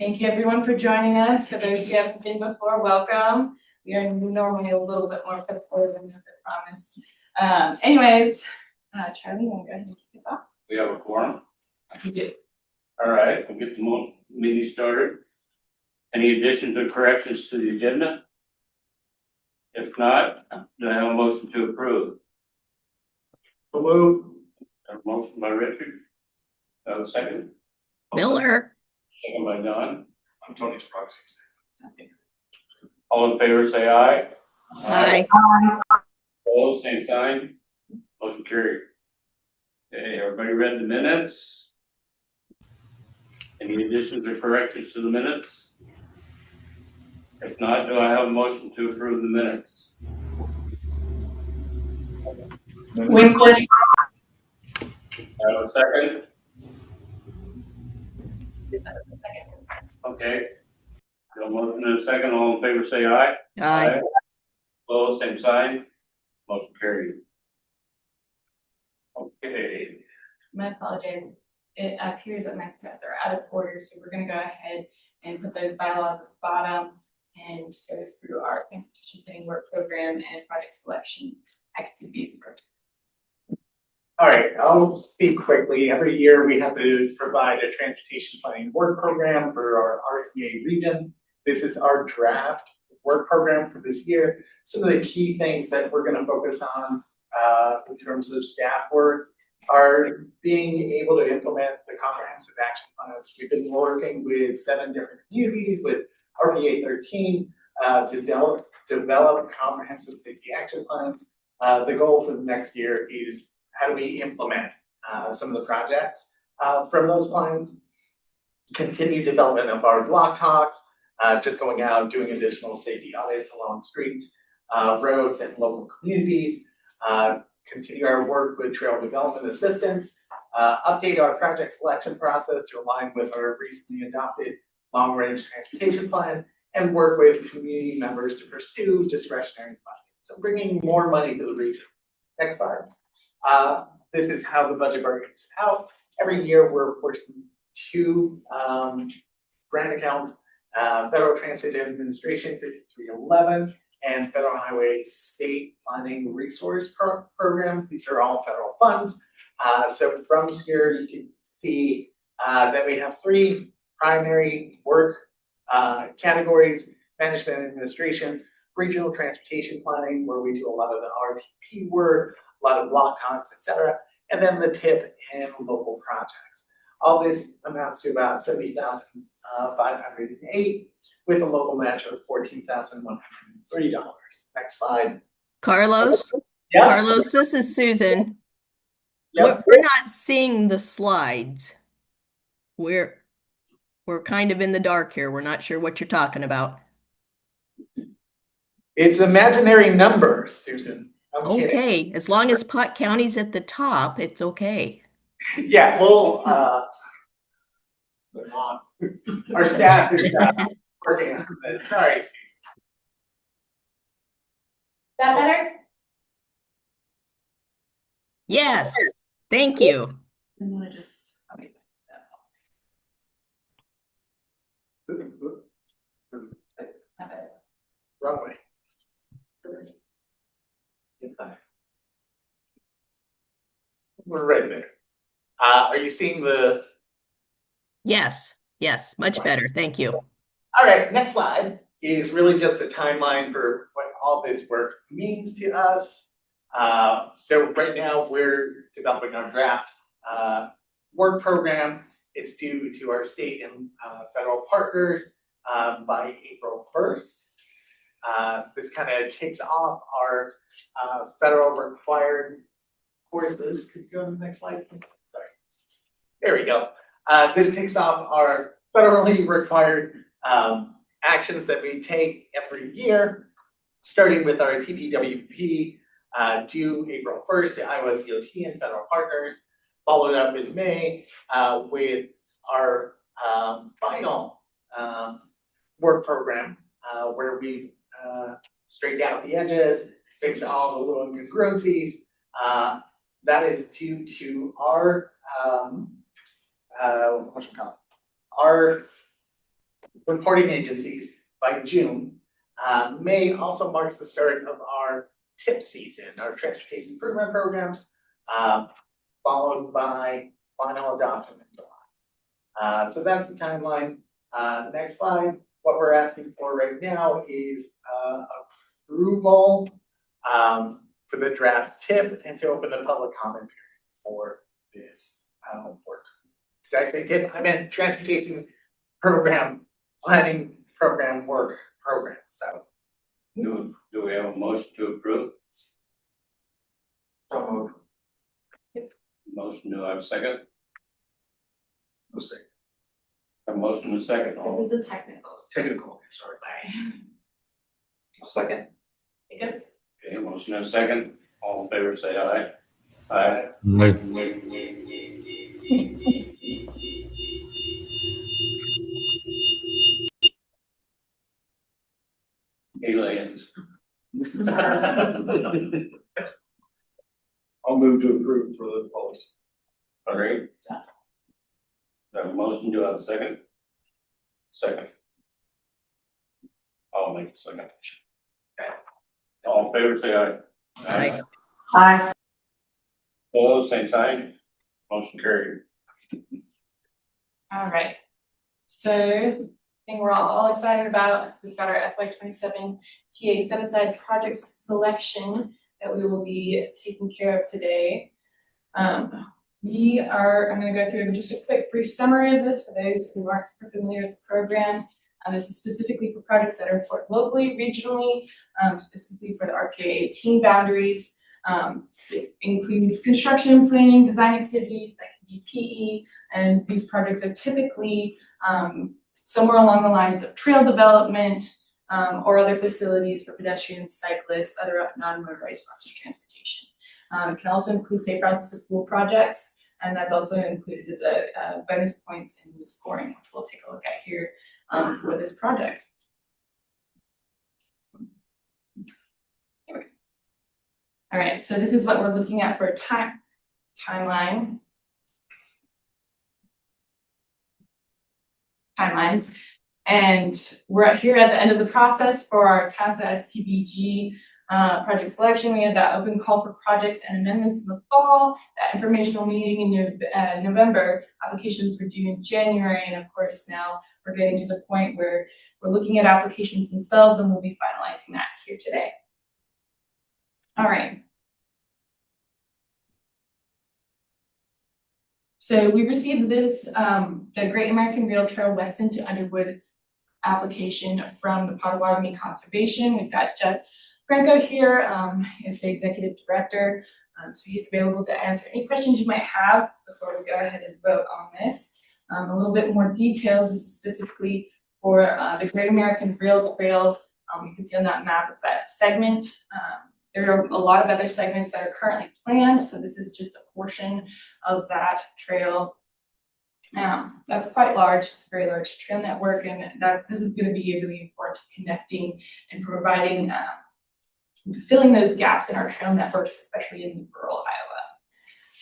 Thank you everyone for joining us. For those who haven't been before, welcome. We are normally a little bit more physical than this, I promise. Anyways, Charlie, you want to go ahead and kick us off? We have a quorum. We do. All right, we'll get the meeting started. Any additions or corrections to the agenda? If not, do I have a motion to approve? Hello. A motion by Richard. Second. Miller. Second by Don. I'm Tony's proxy. All in favor, say aye. Aye. Opposed, same sign. Motion carried. Okay, everybody read the minutes? Any additions or corrections to the minutes? If not, do I have a motion to approve the minutes? Winkler. Have a second? Okay. Got a motion and a second. All in favor, say aye. Aye. Opposed, same sign. Motion carried. Okay. My apologies. It appears that my steps are out of order, so we're going to go ahead and put those bylaws at the bottom and go through our transportation planning work program and project selection activities. All right, I'll speak quickly. Every year we have to provide a transportation planning work program for our RPA region. This is our draft work program for this year. Some of the key things that we're going to focus on in terms of staff work are being able to implement the comprehensive action plans. We've been working with 7 different communities with RPA-18 to develop comprehensive safety action plans. The goal for the next year is how do we implement some of the projects from those plans, continue development of our block talks, just going out, doing additional safety audits along streets, roads, and local communities, continue our work with trail development assistance, update our project selection process to align with our recently adopted long-range transportation plan, and work with community members to pursue discretionary funding. So bringing more money to the region. Next slide. This is how the budget works out. Every year we're apportioning 2 grant accounts, Federal Transit Administration 5311 and Federal Highway State Planning Resource Programs. These are all federal funds. So from here you can see that we have 3 primary work categories: management and administration, regional transportation planning, where we do a lot of the RTP work, a lot of block talks, etc., and then the TIP and local projects. All this amounts to about $70,508 with a local match of $14,130. Next slide. Carlos? Yes. Carlos, this is Susan. Yes. We're not seeing the slides. We're kind of in the dark here. We're not sure what you're talking about. It's imaginary numbers, Susan. I'm kidding. Okay, as long as Pot County's at the top, it's okay. Yeah, well, our staff is working on this. Sorry, Susan. That better? Yes, thank you. I'm gonna just Wrong way. We're right there. Are you seeing the? Yes, much better. Thank you. All right, next slide is really just a timeline for what all this work means to us. So right now we're developing our draft work program. It's due to our state and federal partners by April 1st. This kind of kicks off our federal required courses. Could you go to the next slide, please? Sorry. There we go. This kicks off our federally required actions that we take every year, starting with our TPWP due April 1st to Iowa DOT and federal partners, followed up in May with our final work program where we've straightened out the edges, fixed all the little incongruencies. That is due to our reporting agencies by June. May also marks the start of our TIP season, our transportation improvement programs, followed by final adoption in July. So that's the timeline. Next slide. What we're asking for right now is approval for the draft TIP and to open the public comment period for this work. Did I say TIP? I meant transportation program planning program work program. So Do we have a motion to approve? Motion, do I have a second? we'll see. A motion and a second. All This is a technical. Technical, sorry. Sorry. Second. Yep. Okay, motion and a second. All in favor, say aye. Aye. Aliens. I'll move to approve for the policy. All right. Do I have a motion, do I have a second? Second. I'll make a second. Okay. All in favor, say aye. Aye. Hi. Opposed, same sign. Motion carried. All right. So, thing we're all excited about, we've got our FY27 TA set aside project selection that we will be taking care of today. I'm gonna go through just a quick brief summary of this for those who aren't super familiar with the program. This is specifically for projects that are important locally, regionally, specifically for the RPA-18 boundaries. It includes construction, planning, design activities that can be PE, and these projects are typically somewhere along the lines of trail development or other facilities for pedestrians, cyclists, other non-motorized forms of transportation. It can also include safe routes to school projects, and that's also included as a bonus points in the scoring, which we'll take a look at here for this project. All right, so this is what we're looking at for a timeline. And we're here at the end of the process for our TASA STBG project selection. We had that open call for projects and amendments in the fall, that informational meeting in November. Applications were due in January, and of course now we're getting to the point where we're looking at applications themselves, and we'll be finalizing that here today. All right. So we received this, the Great American Rail Trail Weston to Underwood application from the Pottawattamie Conservation. We've got Jeff Franco here, is the executive director, so he's available to answer any questions you might have before we go ahead and vote on this. A little bit more details. This is specifically for the Great American Rail Trail. You can see on that map, it's that segment. There are a lot of other segments that are currently planned, so this is just a portion of that trail. That's quite large. It's a very large trail network, and this is going to be really important to connecting and providing, filling those gaps in our trail networks, especially in rural Iowa.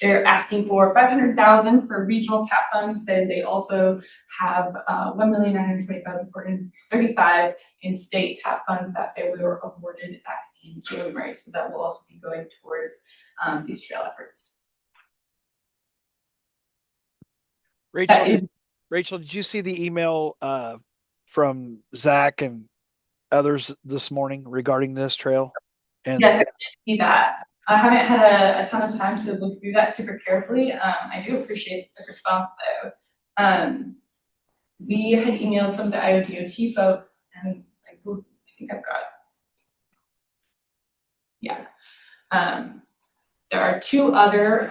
They're asking for $500,000 for regional TAP funds. Then they also have $1,920,435 in state TAP funds that they were awarded back in January. So that will also be going towards these trail efforts. Rachel, did you see the email from Zach and others this morning regarding this trail? And yes, I did see that. I haven't had a ton of time to look through that super carefully. I do appreciate the quick response though. We had emailed some of the IODOT folks, and I think I've got, yeah. There are two other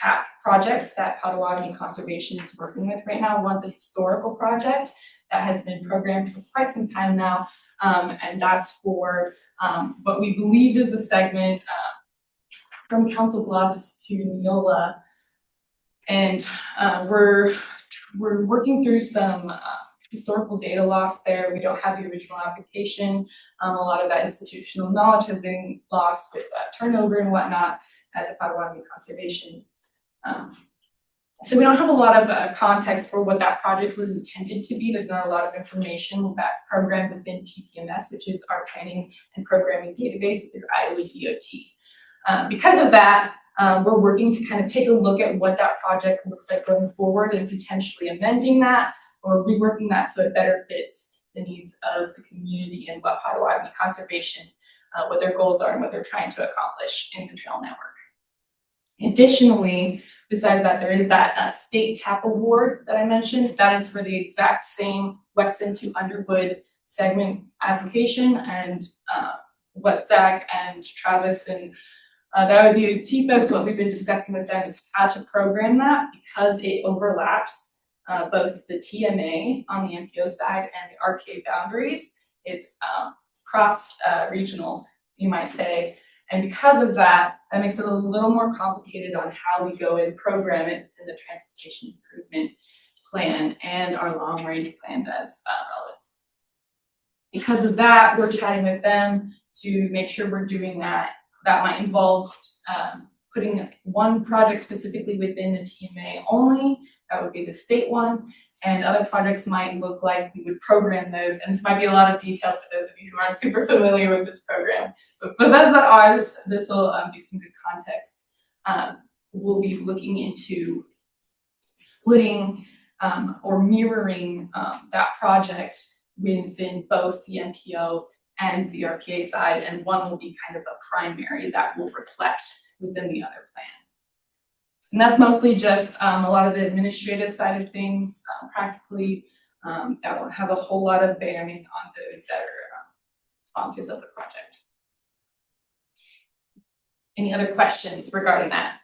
TAP projects that Pottawattamie Conservation is working with right now. One's a historical project that has been programmed for quite some time now, and that's for what we believe is a segment from Council Bluffs to Neola, and we're working through some historical data loss there. We don't have the original application. A lot of that institutional knowledge has been lost with turnover and whatnot at the Pottawattamie Conservation. So we don't have a lot of context for what that project was intended to be. There's not a lot of information that's programmed within TPMS, which is our planning and programming database through Iowa DOT. Because of that, we're working to kind of take a look at what that project looks like going forward and potentially amending that or reworking that so it better fits the needs of the community and what Pottawattamie Conservation, what their goals are and what they're trying to accomplish in the trail network. Additionally, besides that, there is that state TAP award that I mentioned. That is for the exact same Weston to Underwood segment application, and what Zach and Travis and the Iowa DOT folks, what we've been discussing with them is how to program that because it overlaps both the TMA on the MPO side and the RPA boundaries. It's cross regional, you might say. And because of that, that makes it a little more complicated on how we go and program it within the transportation improvement plan and our long range plans as relevant. Because of that, we're chatting with them to make sure we're doing that. That might involve putting one project specifically within the TMA only. That would be the state one. And other projects might look like we would program those. And this might be a lot of detail for those of you who aren't super familiar with this program. But for those that are, this will be some good context. We'll be looking into splitting or mirroring that project within both the NPO and the RPA side. And one will be kind of a primary that will reflect within the other plan. And that's mostly just a lot of the administrative side of things, practically, that won't have a whole lot of bearing on those that are sponsors of the project. Any other questions regarding that?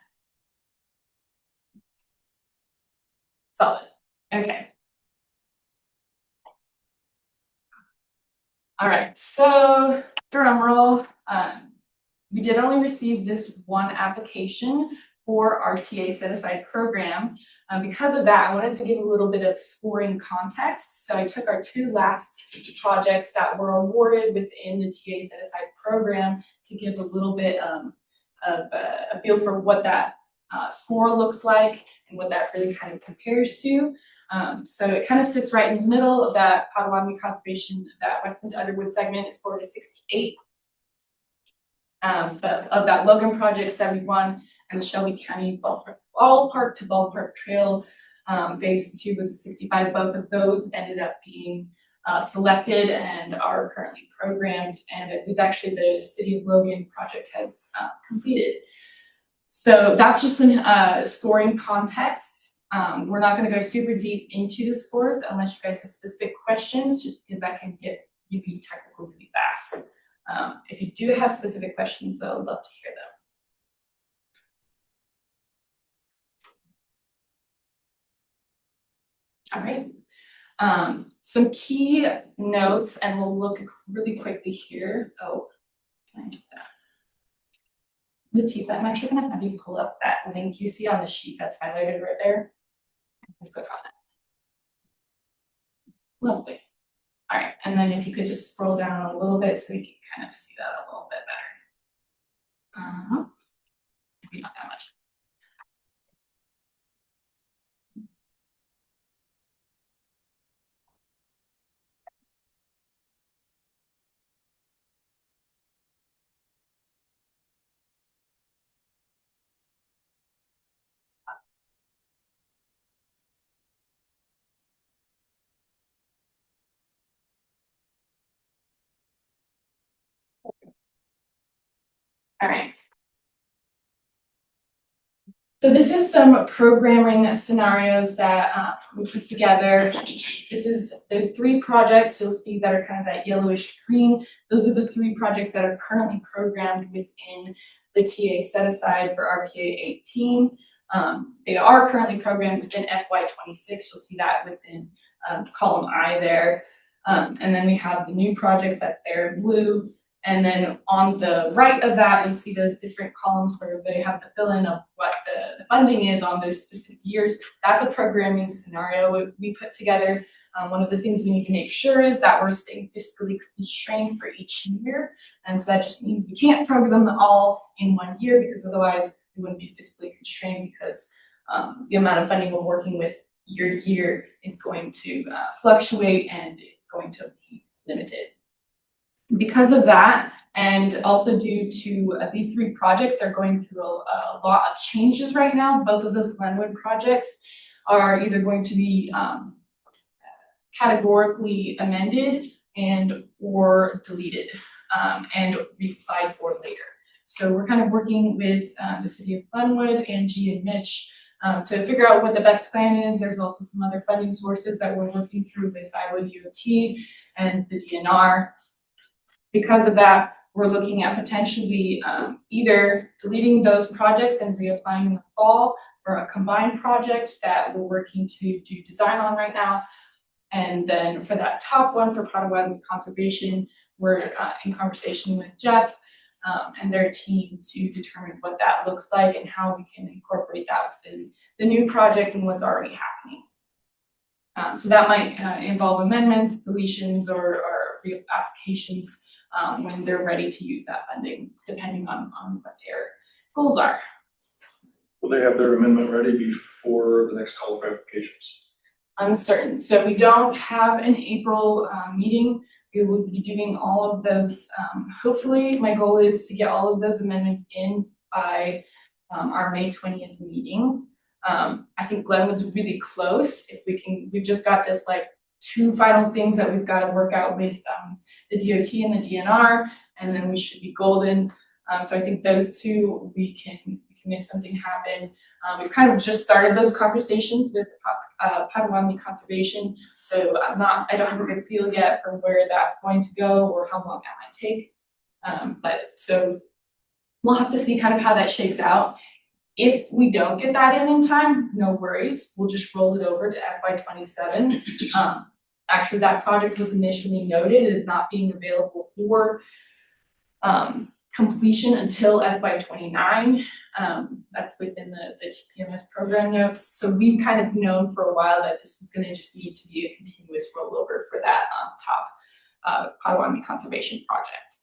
Solid. Okay. All right, so drum roll. We did only receive this one application for our TA set-aside program. Because of that, I wanted to give a little bit of scoring context. So I took our two last projects that were awarded within the TA set-aside program to give a little bit of a feel for what that score looks like and what that really kind of compares to. So it kind of sits right in the middle of that Pottawattamie Conservation, that Weston to Underwood segment is scored at 68. Of that Logan project, 71, and the Shelby County Ballpark to Ballpark Trail phase 2 was 65. Both of those ended up being selected and are currently programmed, and I believe actually the City of Logan project has completed. So that's just some scoring context. We're not going to go super deep into the scores unless you guys have specific questions, just because that can get really technical really fast. If you do have specific questions, though, I'd love to hear them. All right. Some key notes, and we'll look really quickly here. Oh, can I do that? Latifah, I'm actually going to have you pull up that link you see on the sheet that's highlighted right there. Click on that. Lovely. All right, and then if you could just scroll down a little bit so we can kind of see that a little bit better. Maybe not that much. All right. So this is some programming scenarios that we put together. This is those 3 projects you'll see that are kind of that yellowish green. Those are the 3 projects that are currently programmed within the TA set aside for RPA-18. They are currently programmed within FY26. You'll see that within column I there. And then we have the new project that's there in blue. And then on the right of that, you'll see those different columns where they have the fill-in of what the funding is on those specific years. That's a programming scenario we put together. One of the things we need to make sure is that we're staying fiscally constrained for each year. And so that just means we can't program them all in one year, because otherwise we wouldn't be fiscally constrained, because the amount of funding we're working with year to year is going to fluctuate and it's going to be limited. Because of that, and also due to these 3 projects, they're going through a lot of changes right now. Both of those Glenwood projects are either going to be categorically amended and or deleted and reapplied for later. So we're kind of working with the city of Glenwood, Angie and Mitch, to figure out what the best plan is. There's also some other funding sources that we're working through with Iowa DOT and the DNR. Because of that, we're looking at potentially either deleting those projects and reapplying in the fall for a combined project that we're working to do design on right now. And then for that top one for Pottawattamie Conservation, we're in conversation with Jeff and their team to determine what that looks like and how we can incorporate that within the new project and what's already happening. So that might involve amendments, deletions, or applications when they're ready to use that funding, depending on what their goals are. Will they have their amendment ready before the next call for applications? Uncertain. So we don't have an April meeting. We will be doing all of those. Hopefully, my goal is to get all of those amendments in by our May 20th meeting. I think Glenwood's really close. If we can, we've just got this like 2 final things that we've got to work out with the DOT and the DNR, and then we should be golden. So I think those 2 we can make something happen. We've kind of just started those conversations with Pottawattamie Conservation, so I don't have a good feel yet for where that's going to go or how long that might take. But so we'll have to see kind of how that shakes out. If we don't get that in time, no worries. We'll just roll it over to FY27. Actually, that project was initially noted as not being available for completion until FY29. That's within the TPMS program notes. So we've kind of known for a while that this was going to just need to be a continuous rollover for that top Pottawattamie Conservation Project.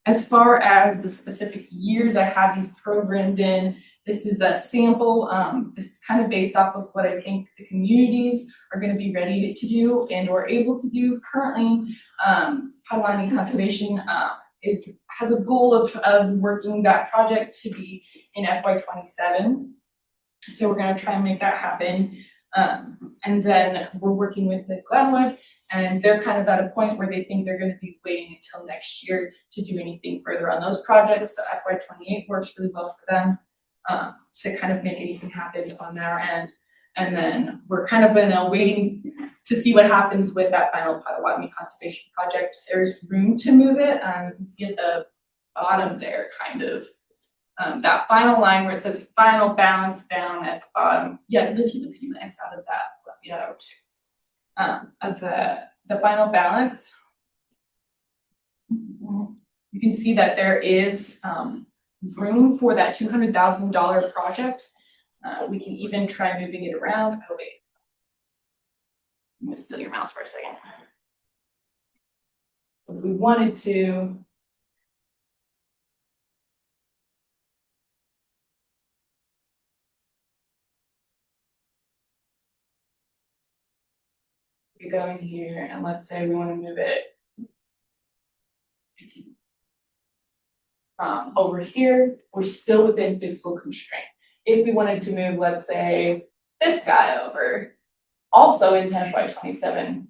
As far as the specific years I have these programmed in, this is a sample. This is kind of based off of what I think the communities are going to be ready to do and or able to do currently. Pottawattamie Conservation has a goal of working that project to be in FY27. So we're going to try and make that happen. And then we're working with the Glenwood, and they're kind of at a point where they think they're going to be waiting until next year to do anything further on those projects. So FY28 works really well for them to kind of make anything happen on their end. And then we're kind of waiting to see what happens with that final Pottawattamie Conservation Project. There's room to move it. You can see at the bottom there, kind of that final line where it says final balance down at the bottom. Yeah, let's keep the X out of that. Yeah, of the final balance. You can see that there is room for that $200,000 project. We can even try moving it around. Oh wait, I'm gonna steal your mouse for a second. So we wanted to go in here and let's say we want to move it over here. We're still within fiscal constraint. If we wanted to move, let's say, this guy over, also in FY27,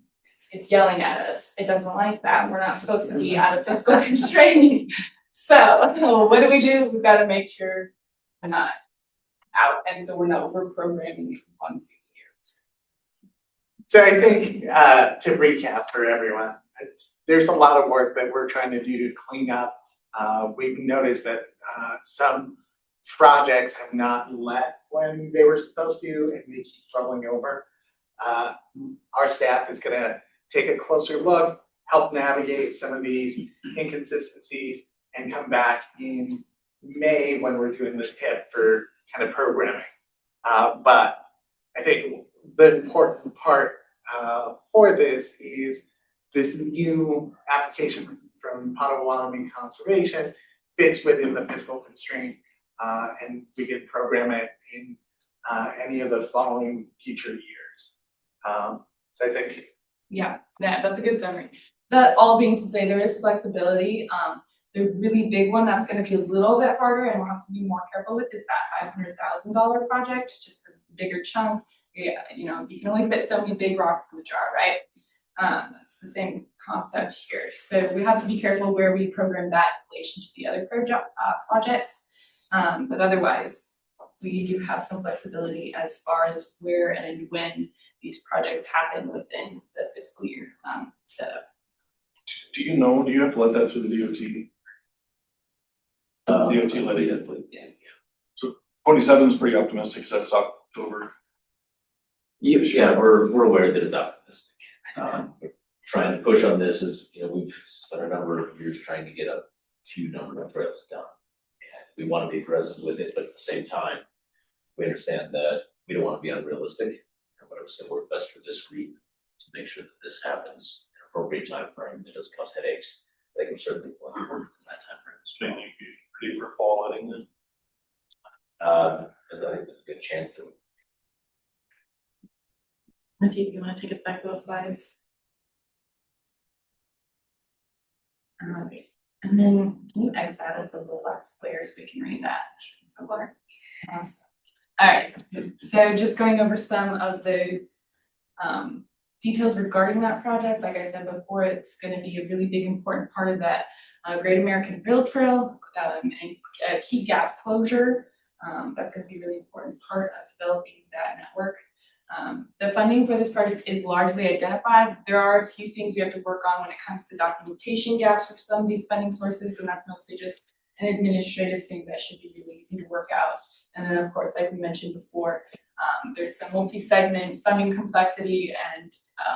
it's yelling at us. It doesn't like that. We're not supposed to be out of fiscal constraint. So what do? We've got to make sure we're not out, and so we're not over-programming one single year. So I think to recap for everyone, there's a lot of work that we're trying to do to clean up. We've noticed that some projects have not let when they were supposed to, and they keep rolling over. Our staff is going to take a closer look, help navigate some of these inconsistencies, and come back in May when we're doing the tip for kind of programming. But I think the important part for this is this new application from Pottawattamie Conservation fits within the fiscal constraint, and we can program it in any of the following future years. So I think. Yeah, that's a good summary. That all being to say, there is flexibility. The really big one that's going to be a little bit harder and we'll have to be more careful with is that $500,000 project, just because the bigger chunk. Yeah, you know, you can only fit so many big rocks in the jar, right? It's the same concept here. So we have to be careful where we program that in relation to the other projects. But otherwise, we do have some flexibility as far as where and when these projects happen within the fiscal year setup. Do you have to let that through the DOT? DOT levy, Yes. so 27 is pretty optimistic, because that's October. Yeah, we're aware that it's optimistic. Trying to push on this is, you know, we've spent a number of years trying to get a huge number of trails done. And we want to be present with it, but at the same time, we understand that we don't want to be unrealistic. And whatever's going to work best for this group to make sure that this happens in an appropriate time frame that doesn't cause headaches. They can certainly work in that time frame. So you be ready for fall letting then? Because I think there's a good chance that Matthew, you want to take us back to the slides? And then can you exit out of the little box players so we can read that? So far. Awesome. All right, so just going over some of those details regarding that project. Like I said before, it's going to be a really big important part of that Great American Rail Trail and a key gap closure. That's going to be a really important part of developing that network. The funding for this project is largely identified. There are a few things we have to work on when it comes to documentation gaps for some of these funding sources, and that's mostly just an administrative thing that should be really easy to work out. And then, of course, like we mentioned before, there's some multi-segment funding complexity and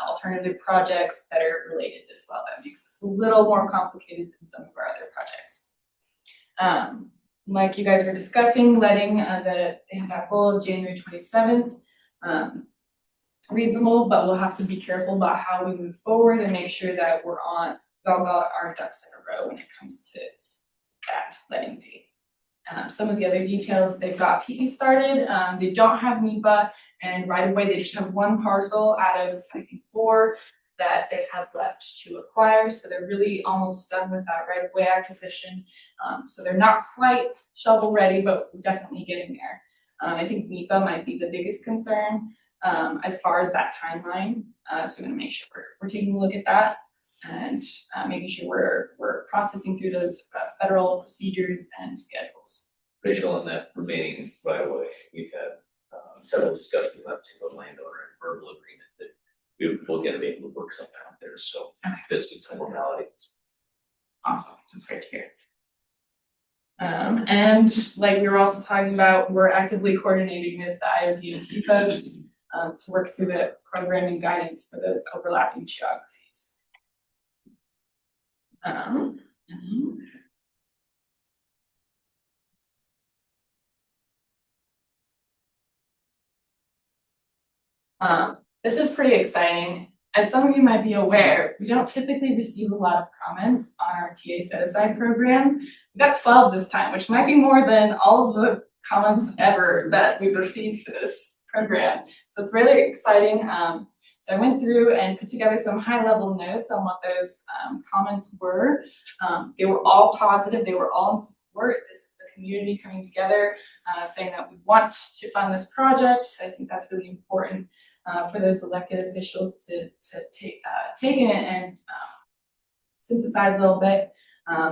alternative projects that are related as well. That makes this a little more complicated than some of our other projects. Like you guys were discussing, letting they have that goal of January 27th. Reasonable, but we'll have to be careful about how we move forward and make sure that we've all got our ducks in a row when it comes to that letting date. Some of the other details, they've got PE started, they don't have NEPA, and right away they just have one parcel out of, I think, 4 that they have left to acquire. So they're really almost done with that right of way acquisition. So they're not quite shovel ready, but we're definitely getting there. I think NEPA might be the biggest concern as far as that timeline. So I'm gonna make sure we're taking a look at that and making sure we're processing through those federal procedures and schedules. Rachel, on that remaining right away, we've had several discussions with the landowner and verbal agreement that we will get be able to work something out there. So this gets some formality. Awesome, that's great to hear. And like we were also talking about, we're actively coordinating with the IODOT folks to work through the programming guidance for those overlapping geographies. This is pretty exciting. As some of you might be aware, we don't typically receive a lot of comments on our TA set-aside program. We got 12 this time, which might be more than all of the comments ever that we've received for this program. So it's really exciting. So I went through and put together some high-level notes on what those comments were. They were all positive. They were all in support. This is the community coming together, saying that we want to fund this project. So I think that's really important for those elected officials to take in and synthesize a little bit.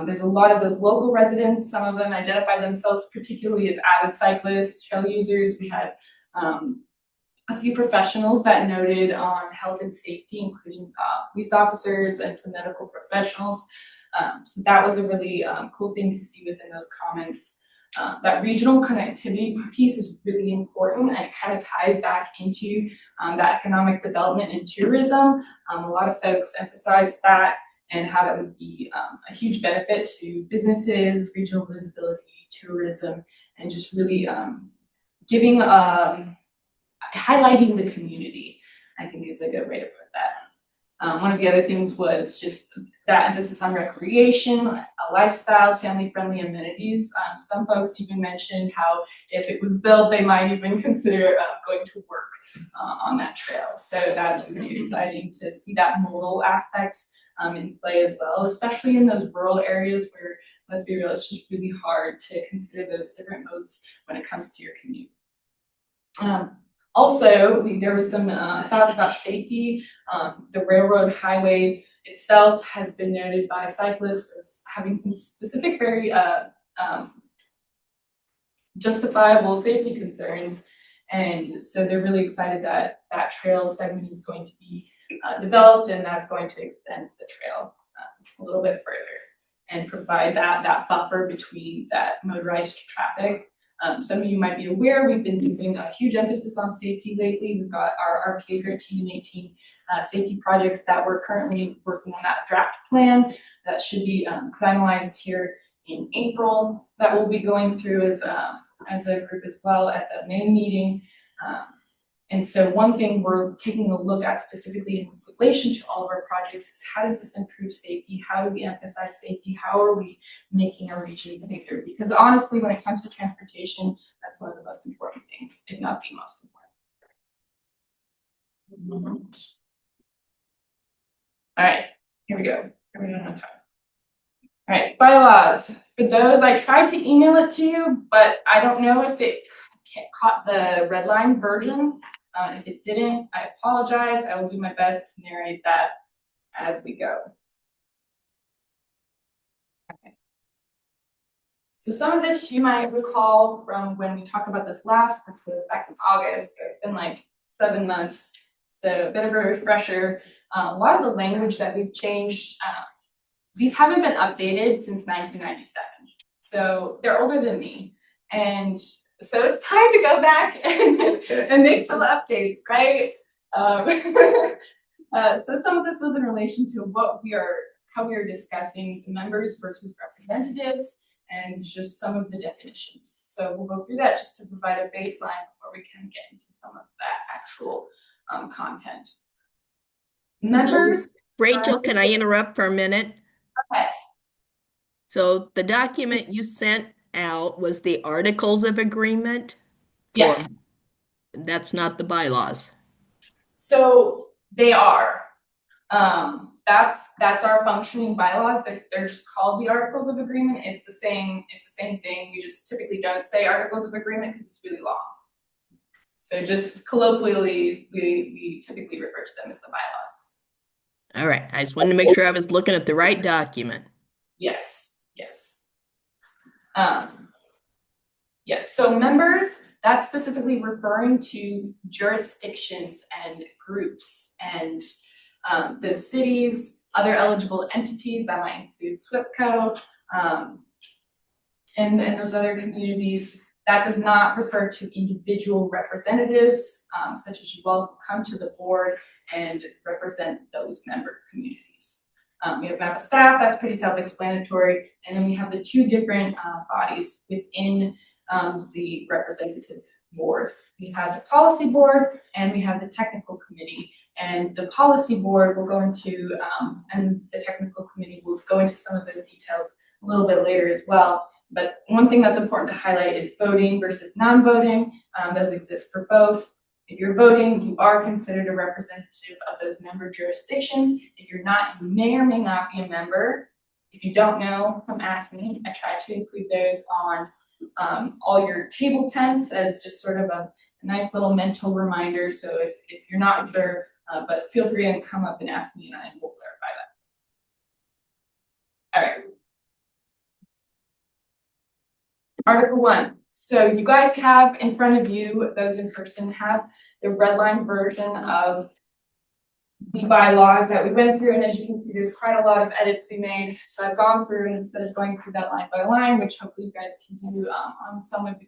There's a lot of those local residents. Some of them identify themselves particularly as avid cyclists, trail users. We had a few professionals that noted on health and safety, including police officers and some medical professionals. So that was a really cool thing to see within those comments. That regional connectivity piece is really important, and it kind of ties back into that economic development and tourism. A lot of folks emphasize that and how that would be a huge benefit to businesses, regional visibility, tourism, and just really giving, highlighting the community, I think is a good way to put that. One of the other things was just that emphasis on recreation, lifestyles, family-friendly amenities. Some folks even mentioned how if it was built, they might even consider going to work on that trail. So that's pretty exciting to see that modal aspect in play as well, especially in those rural areas where, let's be real, it's just really hard to consider those different modes when it comes to your commute. Also, there was some thoughts about safety. The railroad highway itself has been noted by cyclists as having some specific, very justifiable safety concerns. And so they're really excited that that trail segment is going to be developed, and that's going to extend the trail a little bit further and provide that buffer between that motorized traffic. Some of you might be aware, we've been doing a huge emphasis on safety lately. We've got our RPA-18 and 18 safety projects that we're currently working on that draft plan that should be finalized here in April. That we'll be going through as a group as well at the May meeting. And so one thing we're taking a look at specifically in relation to all of our projects is how does this improve safety? How do we emphasize safety? How are we making our region safer? Because honestly, when it comes to transportation, that's one of the most important things, if not the most important. All right, here we go. Here we go. All right, bylaws. For those, I tried to email it to you, but I don't know if it caught the red line version. If it didn't, I apologize. I will do my best to narrate that as we go. Okay. So some of this you might recall from when we talked about this last, which was back in August. So it's been like 7 months. So a bit of a refresher. A lot of the language that we've changed, these haven't been updated since 1997. So they're older than me. And so it's time to go back and make some updates, right? So some of this was in relation to how we are discussing members versus representatives and just some of the definitions. So we'll go through that just to provide a baseline before we can get into some of that actual content. Members. Rachel, can I interrupt for a minute? Okay. So the document you sent out was the Articles of Agreement? Yes. That's not the bylaws. So they are. That's our functioning bylaws. They're just called the Articles of Agreement. It's the same thing. We just typically don't say Articles of Agreement because it's really long. So just colloquially, we typically refer to them as the bylaws. All right. I just wanted to make sure I was looking at the right document. Yes. Yes. So members, that's specifically referring to jurisdictions and groups and those cities, other eligible entities that might include SWIPCO, and those other communities. That does not refer to individual representatives, such as you all come to the board and represent those member communities. We have map of staff, that's pretty self-explanatory, and then we have the two different bodies within the representative board. We have the policy board and we have the technical committee. And the policy board will go into, and the technical committee will go into some of those details a little bit later as well. But one thing that's important to highlight is voting versus non-voting. Those exist for both. If you're voting, you are considered a representative of those member jurisdictions. If you're not, you may or may not be a member. If you don't know, come ask me. I try to include those on all your table tents as just sort of a nice little mental reminder. So if you're not sure, but feel free to come up and ask me and we'll clarify that. All right. Article 1. So you guys have in front of you, those in person have the red line version of the bylaws that we went through. And as you can see, there's quite a lot of edits we made. So I've gone through, and instead of going through that line by line, which hopefully you guys can do on some of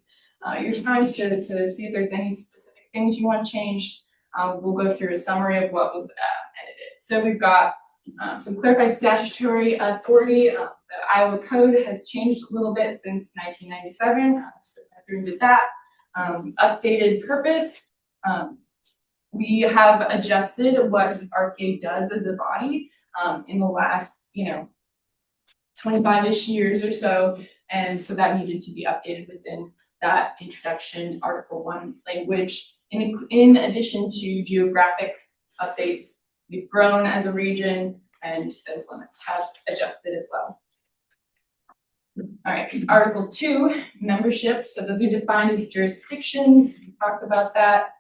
your time to see if there's any specific things you want changed, we'll go through a summary of what was edited. So we've got some clarified statutory authority. The Iowa Code has changed a little bit since 1997. So I did that. Updated purpose. we have adjusted what RPA does as a body in the last, 25-ish years or so. And so that needed to be updated within that introduction Article 1 language. In addition to geographic updates, we've grown as a region and those limits have adjusted as well. All right, Article 2, membership. So those are defined as jurisdictions. We talked about that.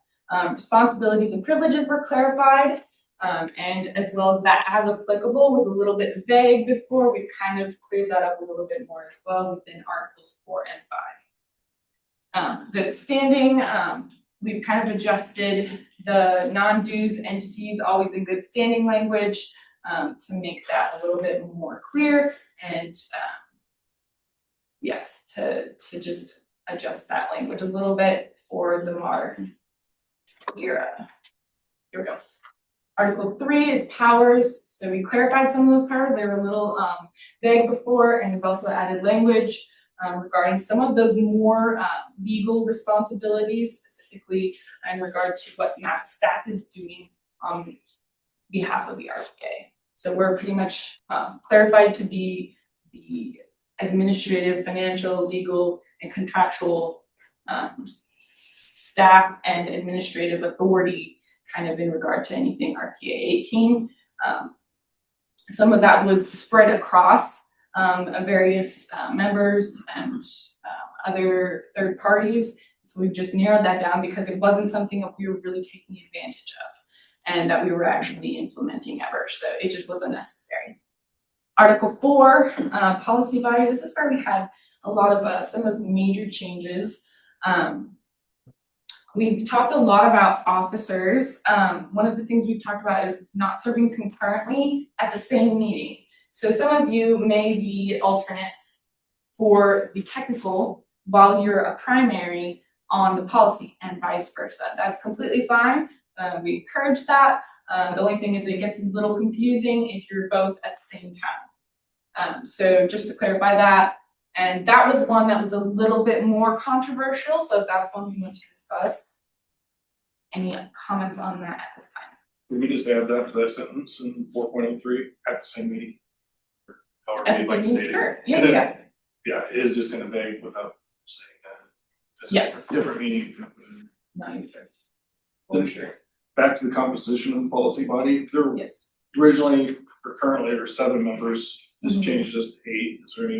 Responsibilities and privileges were clarified. And as well as that as applicable was a little bit vague before. We've kind of cleared that up a little bit more as well within Articles 4 and 5. Good standing. We've kind of adjusted the non-dues entities always in good standing language to make that a little bit more clear and yes, to just adjust that language a little bit for the modern era. Here we go. Article 3 is powers. So we clarified some of those powers. They were a little vague before, and we've also added language regarding some of those more legal responsibilities, specifically in regard to what MAP staff is doing on behalf of the RPA. So we're pretty much clarified to be the administrative, financial, legal, and contractual staff and administrative authority kind of in regard to anything RPA-18. Some of that was spread across various members and other third parties. So we've just narrowed that down because it wasn't something that we were really taking advantage of and that we were actually implementing ever. So it just wasn't necessary. Article 4, policy body. This is where we had a lot of some of those major changes. We've talked a lot about officers. One of the things we've talked about is not serving concurrently at the same meeting. So some of you may be alternates for the technical while you're a primary on the policy and vice versa. That's completely fine. We encourage that. The only thing is it gets a little confusing if you're both at the same time. So just to clarify that, and that was one that was a little bit more controversial, so that's one we want to discuss. Any comments on that at this time? Can we just add that to that sentence in 4.03 at the same meeting? However you'd like to state it. Sure. Yeah. Yeah, it is just kind of vague without saying that. It's Yeah. a different meaning. No, you're sure. Then sure. Back to the composition of the policy body. There Yes. originally or currently there are 7 members. This Mhm. changes to 8. Is there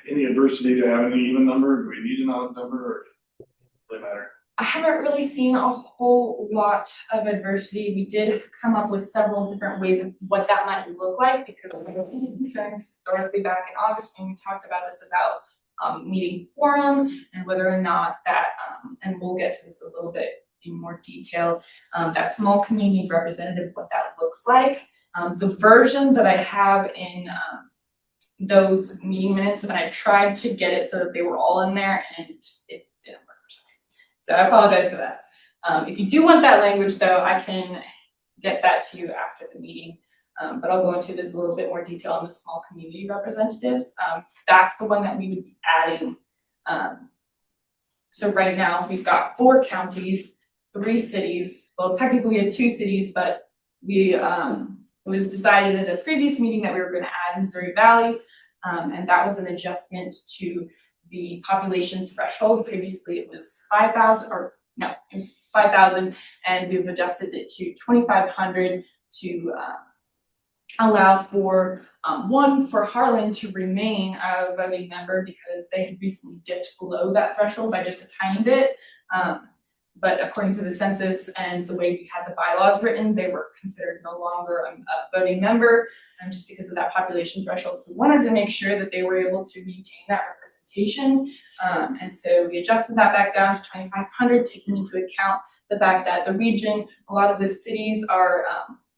any adversity to having an even number? Do we need an odd number, or does it really matter? I haven't really seen a whole lot of adversity. We did come up with several different ways of what that might look like because of the concerns historically back in August when we talked about this about meeting quorum and whether or not that, and we'll get to this a little bit in more detail, that small community representative, what that looks like. The version that I have in those meeting minutes, and I tried to get it so that they were all in there and it didn't work for some reason. So I apologize for that. If you do want that language though, I can get that to you after the meeting. But I'll go into this a little bit more detail on the small community representatives. That's the one that we would be adding. So right now we've got 4 counties, 3 cities. Well, technically we have 2 cities, but we, it was decided at a previous meeting that we were going to add Missouri Valley, and that was an adjustment to the population threshold. Previously it was 5,000, or no, it was 5,000, and we've adjusted it to 2,500 to allow for one, for Harlan to remain a voting member because they had recently dipped below that threshold by just a tiny bit. But according to the census and the way we had the bylaws written, they were considered no longer a voting member, just because of that population threshold. So we wanted to make sure that they were able to maintain that representation. And so we adjusted that back down to 2,500, taking into account the fact that the region, a lot of the cities are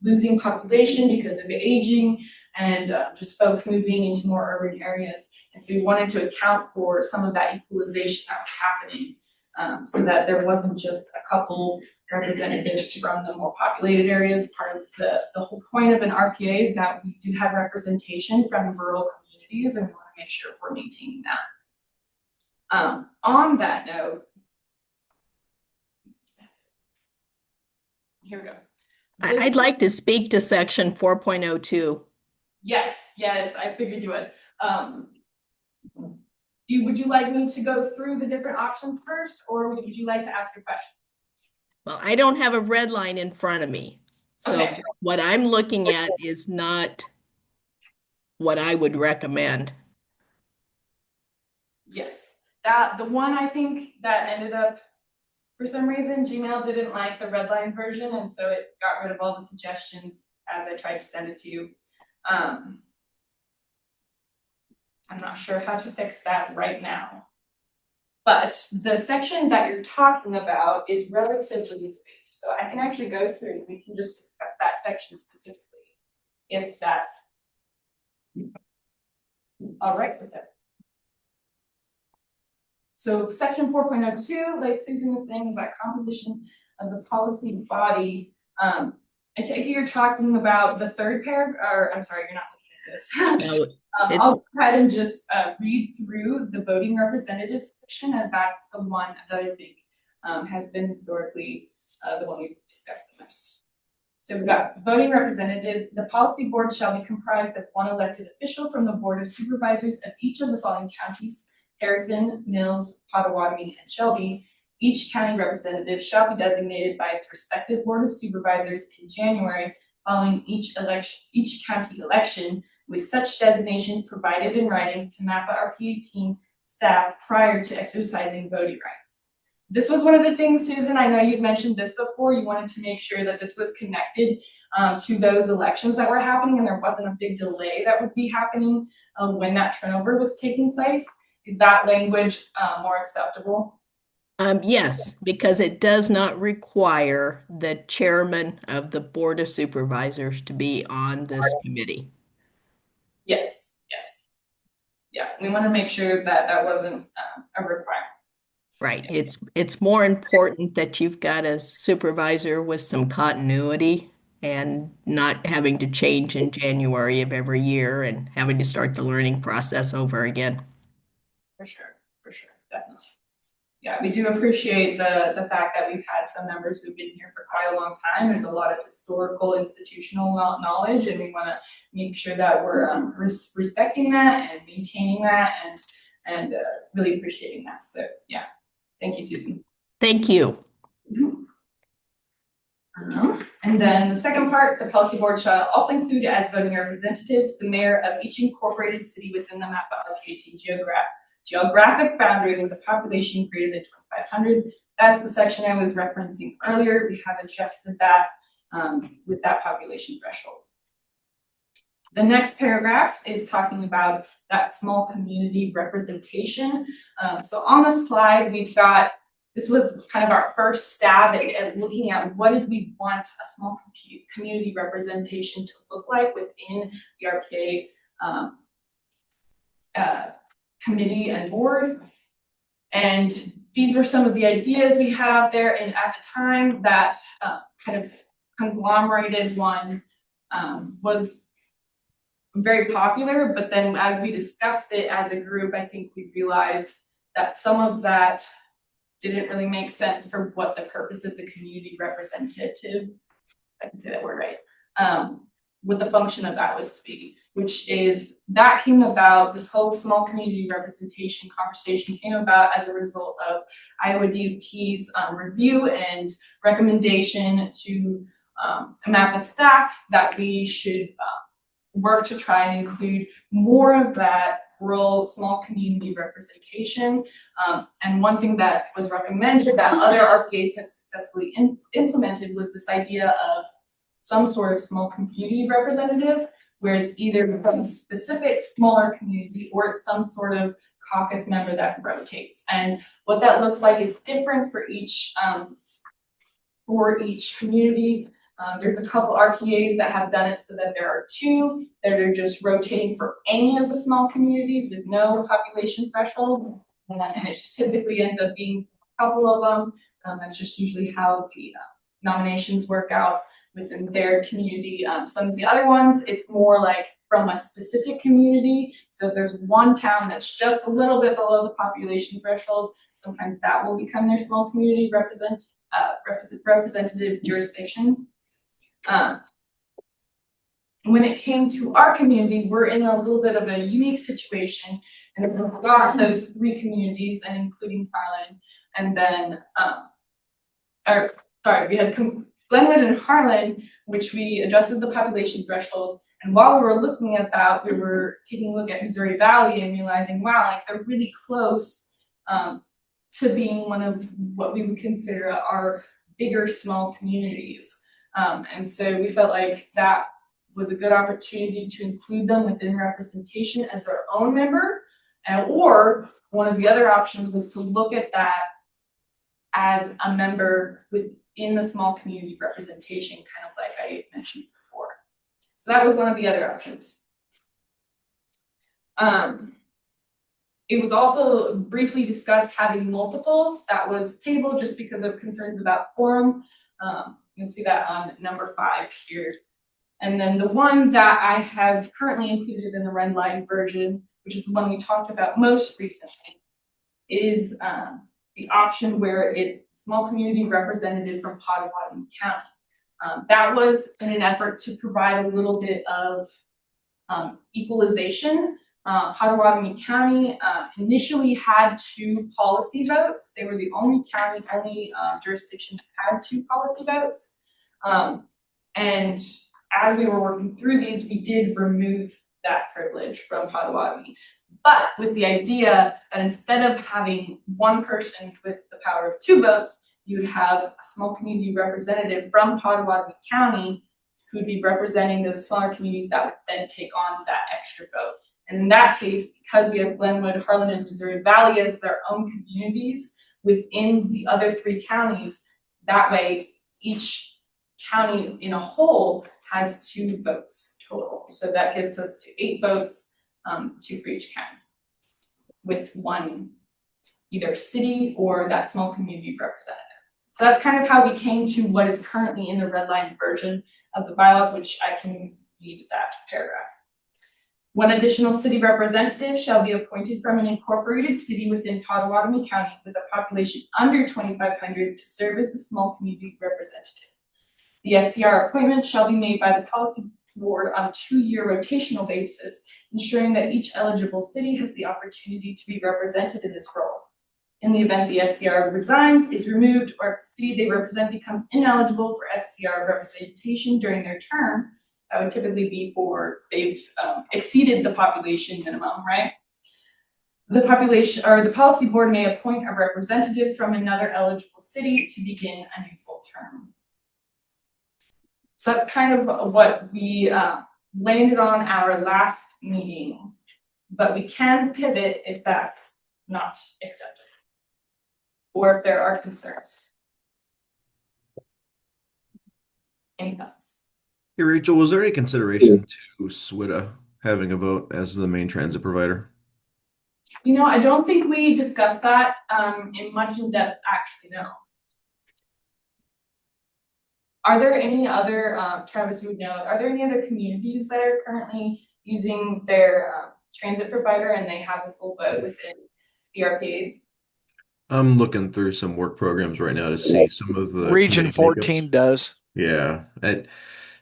losing population because of aging and just folks moving into more urban areas. And so we wanted to account for some of that equalization that was happening. So that there wasn't just a couple representatives from the more populated areas. Part of the whole point of an RPA is that we do have representation from rural communities, and we want to make sure we're maintaining that. On that note, here we go. I'd like to speak to section 4.02. Yes, I figured you would. Would you like me to go through the different options first, or would you like to ask your question? Well, I don't have a red line in front of me. So Okay. what I'm looking at is not what I would recommend. Yes, the one I think that ended up, for some reason, Gmail didn't like the red line version, and so it got rid of all the suggestions as I tried to send it to you. I'm not sure how to fix that right now. But the section that you're talking about is relatively brief, so I can actually go through and we can just discuss that section specifically, if that's all right with it. So section 4.02, like Susan was saying about composition of the policy body, I take it you're talking about the third paragraph, or I'm sorry, you're not looking at this. No, I'll go ahead and just read through the voting representatives section, as that's the one that I think has been historically the one we've discussed the most. So we've got voting representatives. The policy board shall be comprised of one elected official from the board of supervisors of each of the following counties: Harrison, Mills, Pottawattamie, and Shelby. Each county representative shall be designated by its respective board of supervisors in January following each county election, with such designation provided in writing to MAPA RPA-18 staff prior to exercising voting rights. This was one of the things, Susan, I know you've mentioned this before. You wanted to make sure that this was connected to those elections that were happening and there wasn't a big delay that would be happening when that turnover was taking place. Is that language more acceptable? Yes, because it does not require the chairman of the Board of Supervisors to be on this committee. Yes. Yeah, we want to make sure that that wasn't a requirement. Right. It's more important that you've got a supervisor with some continuity and not having to change in January of every year and having to start the learning process over again. For sure, definitely. Yeah, we do appreciate the fact that we've had some members who've been here for quite a long time. There's a lot of historical institutional knowledge, and we want to make sure that we're respecting that and maintaining that and really appreciating that. So yeah, thank you, Susan. Thank you. And then the second part, the policy board shall also include as voting representatives the mayor of each incorporated city within the MAPA RPA-18 geographic boundary with a population greater than 2,500. That's the section I was referencing earlier. We have adjusted that with that population threshold. The next paragraph is talking about that small community representation. So on the slide, we've got, this was kind of our first stab at looking at what did we want a small community representation to look like within the RPA committee and board. And these were some of the ideas we had out there. And at the time, that kind of conglomerated one was very popular. But then as we discussed it as a group, I think we realized that some of that didn't really make sense for what the purpose of the community representative, I can say that word right, what the function of that was to be, which is that came about, this whole small community representation conversation came about as a result of Iowa DOT's review and recommendation to MAPA staff that we should work to try and include more of that rural small community representation. And one thing that was recommended that other RPAs have successfully implemented was this idea of some sort of small community representative, where it's either from a specific smaller community or it's some sort of caucus member that rotates. And what that looks like is different for each community. There's a couple RPAs that have done it so that there are two that are just rotating for any of the small communities with no population threshold. And it just typically ends up being a couple of them. That's just usually how the nominations work out within their community. Some of the other ones, it's more like from a specific community. So if there's one town that's just a little bit below the population threshold, sometimes that will become their small community representative jurisdiction. When it came to our community, we're in a little bit of a unique situation, and we've got those 3 communities, and including Harlan, and then, we had Glenwood and Harlan, which we adjusted the population threshold. And while we were looking at that, we were taking a look at Missouri Valley and realizing, wow, like they're really close to being one of what we would consider our bigger small communities. And so we felt like that was a good opportunity to include them within representation as their own member. Or one of the other options was to look at that as a member within the small community representation, kind of like I mentioned before. So that was one of the other options. It was also briefly discussed having multiples. That was tabled just because of concerns about quorum. You'll see that on number 5 here. And then the one that I have currently included in the red line version, which is the one we talked about most recently, is the option where it's small community representative from Pottawattamie County. That was in an effort to provide a little bit of equalization. Pottawattamie County initially had 2 policy votes. They were the only jurisdiction that had 2 policy votes. And as we were working through these, we did remove that privilege from Pottawattamie, but with the idea that instead of having one person with the power of 2 votes, you'd have a small community representative from Pottawattamie County who'd be representing those smaller communities that would then take on that extra vote. And in that case, because we have Glenwood, Harlan, and Missouri Valley as their own communities within the other 3 counties, that way each county in a whole has 2 votes total. So that gets us to 8 votes, 2 for each county, with 1 either city or that small community representative. So that's kind of how we came to what is currently in the red line version of the bylaws, which I can read that paragraph. 1 additional city representative shall be appointed from an incorporated city within Pottawattamie County with a population under 2,500 to serve as the small community representative. The SCR appointment shall be made by the policy board on a 2-year rotational basis, ensuring that each eligible city has the opportunity to be represented in this role. In the event the SCR resigns, is removed, or if the city they represent becomes ineligible for SCR representation during their term, that would typically be for they've exceeded the population minimum, right? The population or the policy board may appoint a representative from another eligible city to begin a new full term. So that's kind of what we landed on our last meeting, but we can pivot if that's not accepted or if there are concerns. Any thoughts? Hey, Rachel, was there any consideration to SWITA having a vote as the main transit provider? You know, I don't think we discussed that in much in depth, actually, no. Are there any other, Travis, you would know, are there any other communities that are currently using their transit provider and they have a full vote within the RPAs? I'm looking through some work programs right now to see some of the Region committee 14 makeups. does. Yeah.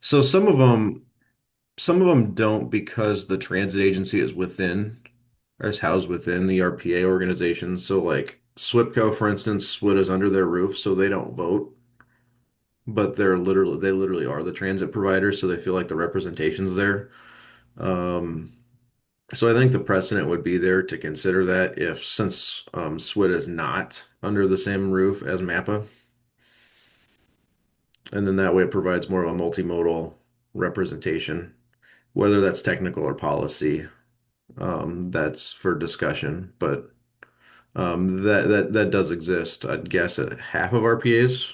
So some of them don't because the transit agency is housed within the RPA organization. So like SWIPCO, for instance, SWIT is under their roof, so they don't vote. But they literally are the transit provider, so they feel like the representation's there. Um, so I think the precedent would be there to consider that since SWIT is not under the same roof as MAPPA, and then that way it provides more of a multimodal representation, whether that's technical or policy. That's for discussion, but that does exist. I'd guess at half of RPAs,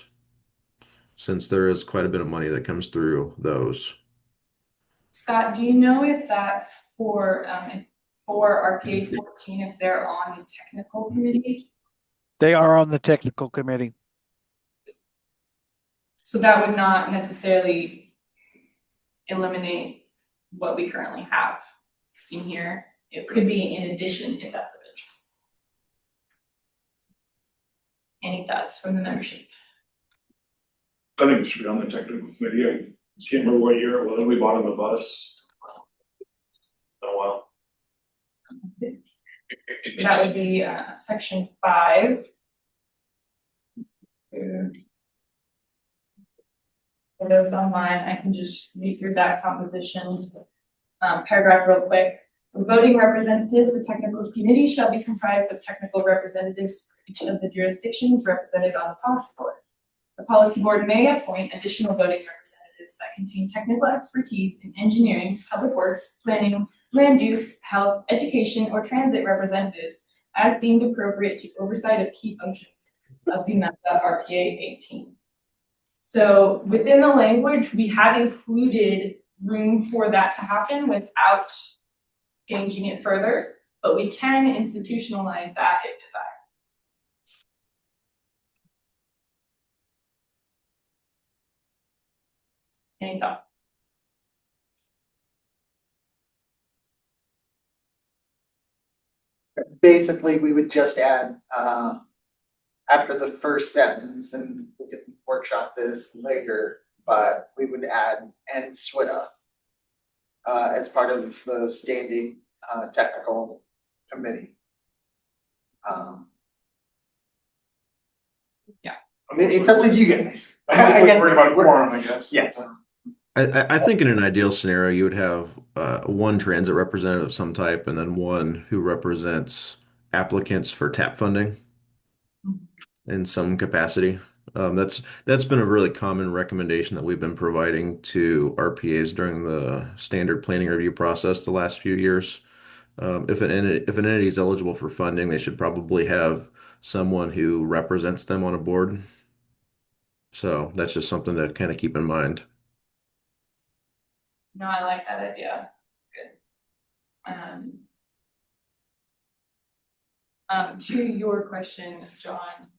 since there is quite a bit of money that comes through those. Scott, do you know if that's for RPA 14, if they're on the technical committee? They are on the technical committee. So that would not necessarily eliminate what we currently have in here. It could be in addition if that's of interest. Any thoughts from the membership? I think it should be on the technical committee. I can't remember what year it was. We bought him a bus. Been a while. That would be section 5. For those online, I can just read through that composition paragraph real quick. The voting representatives, the technical committee shall be comprised of technical representatives for each of the jurisdictions represented on the policy board. The policy board may appoint additional voting representatives that contain technical expertise in engineering, public works, planning, land use, health, education, or transit representatives as deemed appropriate to oversight of key functions of the MEMPA RPA-18. So within the language, we have included room for that to happen without changing it further, but we can institutionalize that if desired. Any thoughts? Basically, we would just add, after the first sentence, and we can workshop this later, but we would add and SWITA as part of the standing technical committee. Yeah. It's up to you guys. I guess. Worried about quorum, I guess. Yeah. I think in an ideal scenario, you would have one transit representative of some type, and then one who represents applicants for TAP funding in some capacity. That's been a really common recommendation that we've been providing to RPAs during the standard planning review process the last few years. If an entity is eligible for funding, they should probably have someone who represents them on a board. So that's just something to kind of keep in mind. No, I like that idea. Good. To your question, John,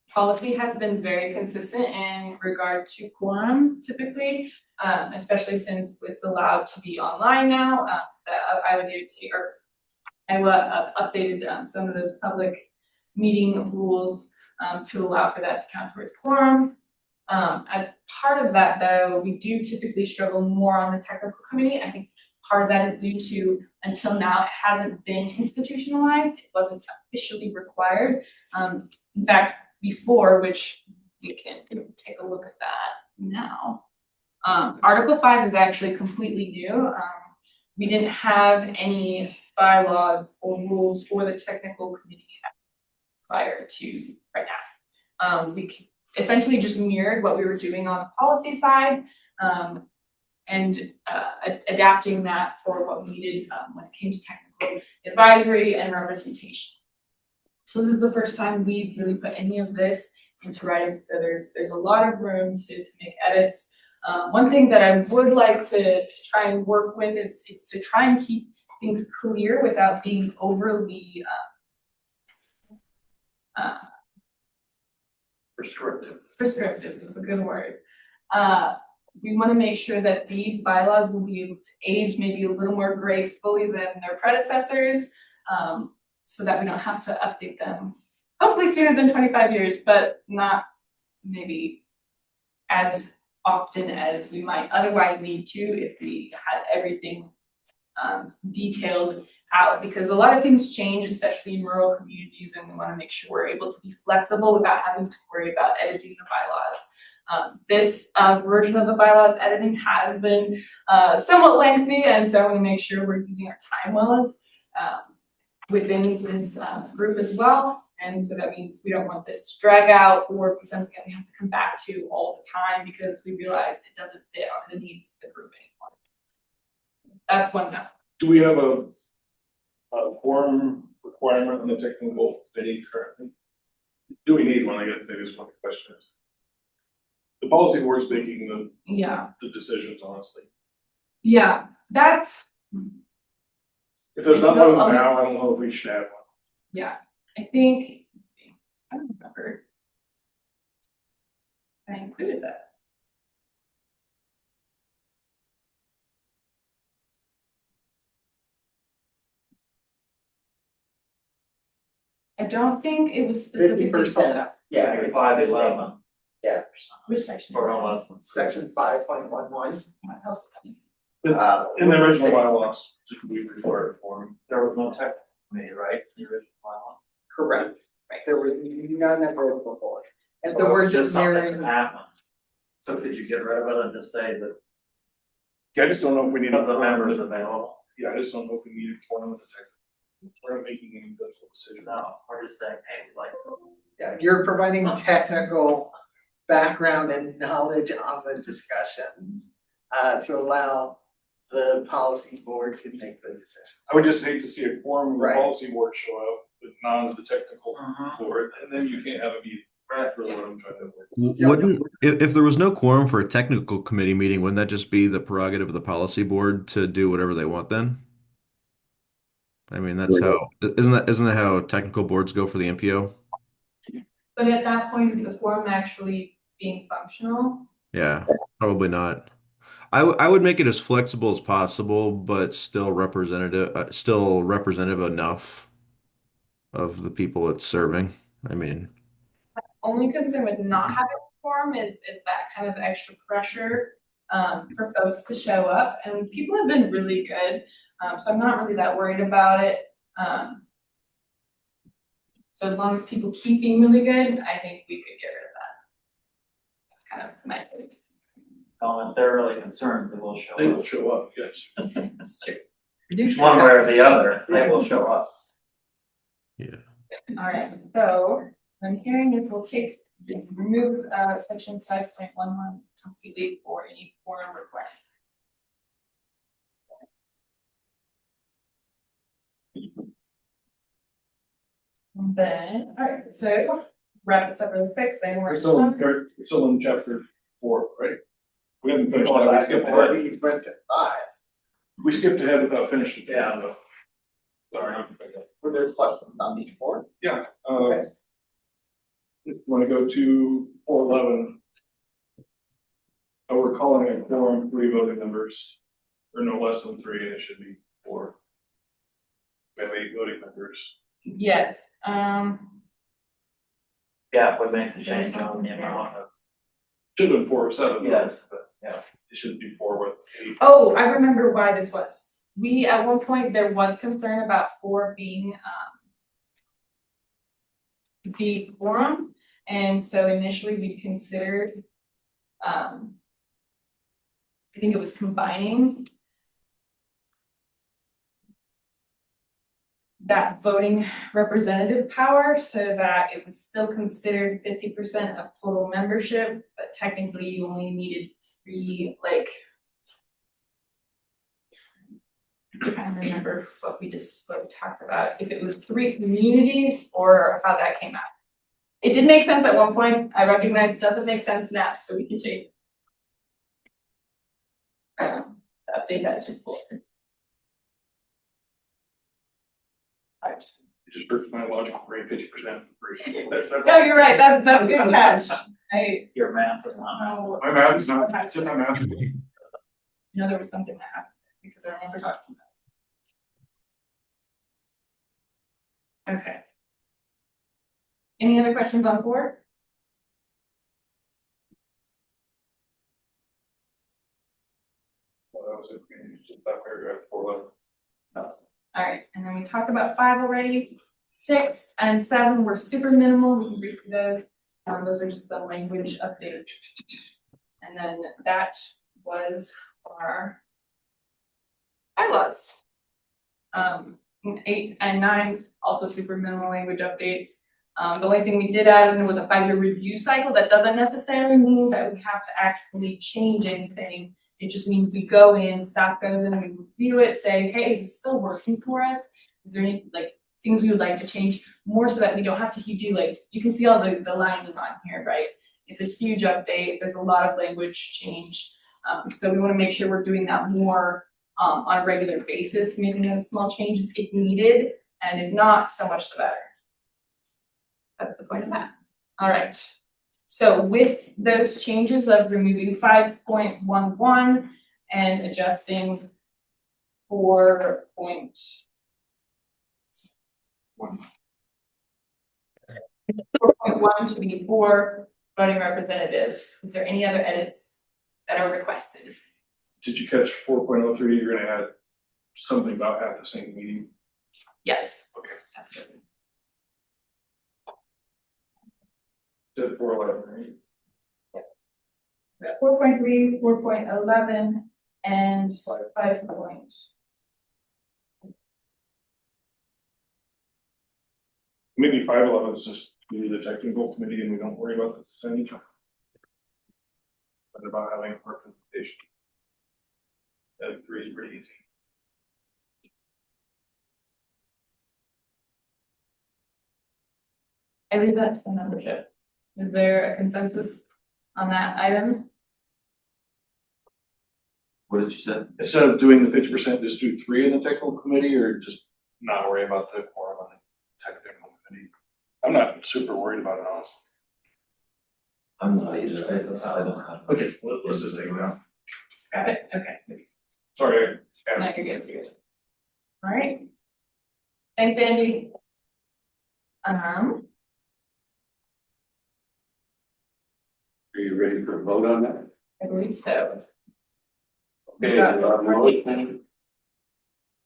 policy has been very consistent in regard to quorum typically, especially since it's allowed to be online now. I would do too, or I updated some of those public meeting rules to allow for that to count towards quorum. As part of that, though, we do typically struggle more on the technical committee. I think part of that is due to, until now, it hasn't been institutionalized. It wasn't officially required. In fact, before, which we can take a look at that now. Article 5 is actually completely new. We didn't have any bylaws or rules for the technical committee prior to right now. We essentially just mirrored what we were doing on the policy side and adapting that for what we needed when it came to technical advisory and representation. So this is the first time we've really put any of this into writing, so there's a lot of room to make edits. One thing that I would like to try and work with is to try and keep things clear without being overly prescriptive is a good word. We want to make sure that these bylaws will be able to age maybe a little more gracefully than their predecessors, so that we don't have to update them hopefully sooner than 25 years, but not maybe as often as we might otherwise need to if we had everything detailed out, because a lot of things change, especially in rural communities, and we want to make sure we're able to be flexible without having to worry about editing the bylaws. This version of the bylaws editing has been somewhat lengthy, and so I want to make sure we're using our time well within this group as well. And so that means we don't want this to drag out or be something that we have to come back to all the time because we realize it doesn't fit the needs of the group anymore. That's one note. Do we have a quorum requirement on the technical committee currently? Do we need one? I guess maybe is what the question is. The policy board's making the decisions, honestly. Yeah, that's. If there's not one now, I don't know if we should have one. Yeah, I think, let's see, I don't remember. I included that. I don't think it was specifically 50%. called out. Yeah. it's 511. Yeah, Which section? For all us. section 5.11. What else? In the original bylaws, we refer to form. There was no tech committee, right? The original bylaw. Correct. Right. There was none of those before. And so So we're just something mirroring. happened. So could you get rid of it and just say that Yeah, I just don't know if we need. the members available? Yeah, I just don't know if we need a forum with the tech. We're not making any political decision. No, we're just saying, hey, like. Yeah, you're providing technical background and knowledge on the discussions to allow the policy board to make the decision. I would just hate to see a forum of the Right. policy board show up, but none of the technical Mhm. board, and then you can't have a meeting. Right. Really what I'm trying to avoid. Wouldn't, if there was no quorum for a technical committee meeting, wouldn't that just be the prerogative of the policy board to do whatever they want then? I mean, that's how, isn't that how technical boards go for the MPO? But at that point, is the forum actually being functional? Yeah, probably not. I would make it as flexible as possible, but still representative enough of the people it's serving. I mean, Only concern with not having a forum is that kind of extra pressure for folks to show up, and people have been really good, so I'm not really that worried about it. So as long as people keep being really good, I think we could get rid of that. That's kind of my take. If they're really concerned, they will show They will up. show up, yes. That's true. One way or the other, they will show up. yeah. All right, so what I'm hearing is we'll remove section 5.11 completely for any forum requirement. And then, all right, so wrap this up really quick, so I know We're we're still in chapter 4, right? We haven't finished that, we skipped ahead. We went to 5. We skipped ahead without finishing. Yeah. Sorry. Were there questions on each board? Yeah, Okay. if you wanna go to 411. We're calling a quorum 3 voting members, or no less than 3, and it should be 4. We have 8 voting members. yes, Yeah, if we make the change on the amount of. Should have been 4 or 7. Yes. But Yeah. it should be 4 with 8. oh, I remember why this was. We, at one point, there was concern about 4 being the quorum, and so initially we considered I think it was combining that voting representative power so that it was still considered 50% of total membership, but technically you only needed 3, like, I'm trying to remember what we talked about, if it was 3 communities or how that came out. It did make sense at one point. I recognize it doesn't make sense now, so we can change it. To update that to 4. Right. Just hurts my logical brain 50%. No, you're right. That's a good catch. Your math is not. know. My math is not, it's in my math. You know, there was something that happened because I remember talking about it. Okay. Any other questions on 4? Well, that was it, just that paragraph 411. All right, and then we talked about 5 already. 6 and 7 were super minimal. We can re-see those. Those are just the language updates. And then that was our bylaws. 8 and 9, also super minimal language updates. The only thing we did add in was a 5-year review cycle. That doesn't necessarily mean that we have to actually change anything. It just means we go in, staff goes in, we review it, say, hey, is this still working for us? Is there any things we would like to change, more so that we don't have to do you can see all the lines on here, right? It's a huge update. There's a lot of language change. So we want to make sure we're doing that more on a regular basis, making those small changes if needed, and if not, so much the better. That's the point of that. All right. So with those changes of removing 5.11 and adjusting 4.1, 4.1 to be 4 voting representatives. Is there any other edits that are requested? Did you catch 4.03? You're gonna add something about at the same meeting. Yes. Okay. That's good. Did 411, right? 4.3, 4.11, and 5 points. Maybe 511 is just we do the technical committee and we don't worry about the percentage. But about having representation. That 3 is pretty easy. I leave that to the membership. Is there a consensus on that item? What did you say? Instead of doing the 50%, just do 3 in the technical committee, or just not worry about the quorum on the technical committee. I'm not super worried about it, honestly. I'm not either. I don't have. Okay, let's just take it out. Got it, okay. Sorry. No, you're good, you're good. All right. Thanks, Andy. Are you ready for a vote on that? I believe so. Okay, motion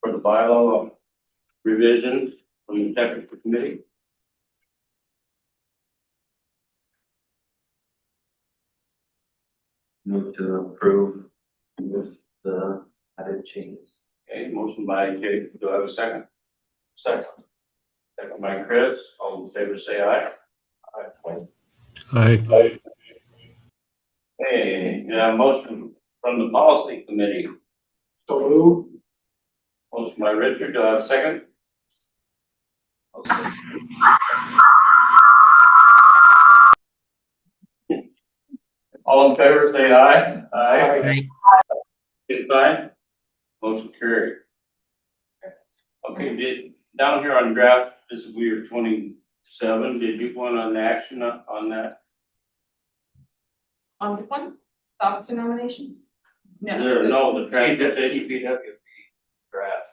for the bylaw revisions from the technical committee. Move to approve with the added changes. Okay, motion by Jake, do I have a second? Second. Second by Chris, all in favor say aye. Aye. Hey, motion from the policy committee. So move. Motion by Richard, do I have a second? All in favor say aye. Right. Goodbye. Motion carried. Okay, down here on draft, this is we are 27, did you want an action on that? On which one? Officer nominations? No, the DPW draft.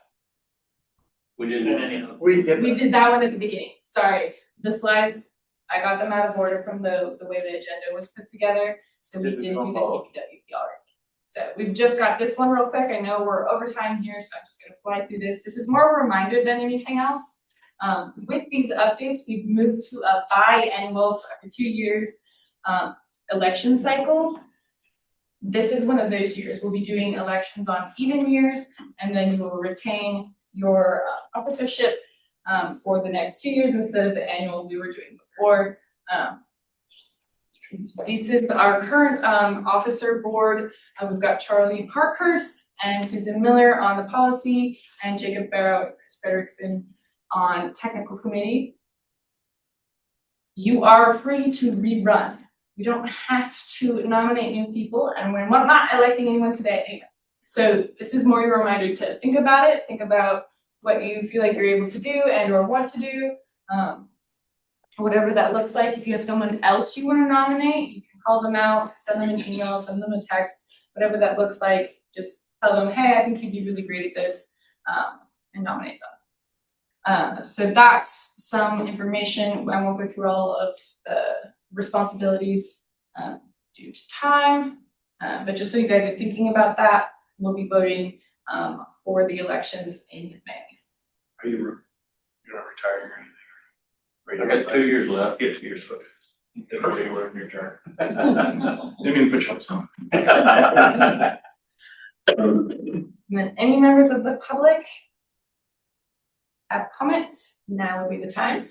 We didn't do any of them. We did. We did that one at the beginning. Sorry, the slides, I got them out of order from the way the agenda was put together. So we did do the DPW already. So we've just got this one real quick. I know we're over time here, so I'm just gonna fly through this. This is more of a reminder than anything else. With these updates, we've moved to a biannual, so every 2 years, election cycle. This is one of those years. We'll be doing elections on even years, and then you will retain your officership for the next 2 years instead of the annual we were doing before. This is our current officer board. We've got Charlie Parkhurst and Susan Miller on the policy, and Jacob Barrow and Chris Frederickson on technical committee. You are free to rerun. You don't have to nominate new people, and we're not electing anyone today. So this is more your reminder to think about it, think about what you feel like you're able to do and or want to do. Whatever that looks like. If you have someone else you want to nominate, you can call them out, send them an email, send them a text, whatever that looks like. Just tell them, hey, I think you'd be really great at this, and nominate them. So that's some information. I won't go through all of the responsibilities due to time, but just so you guys are thinking about that, we'll be voting for the elections in May. Are you're not retiring or anything? I got 2 years left. Yeah, 2 years, okay. Then we're anywhere in your turn. Let me put you on some. And then any members of the public have comments, now would be the time.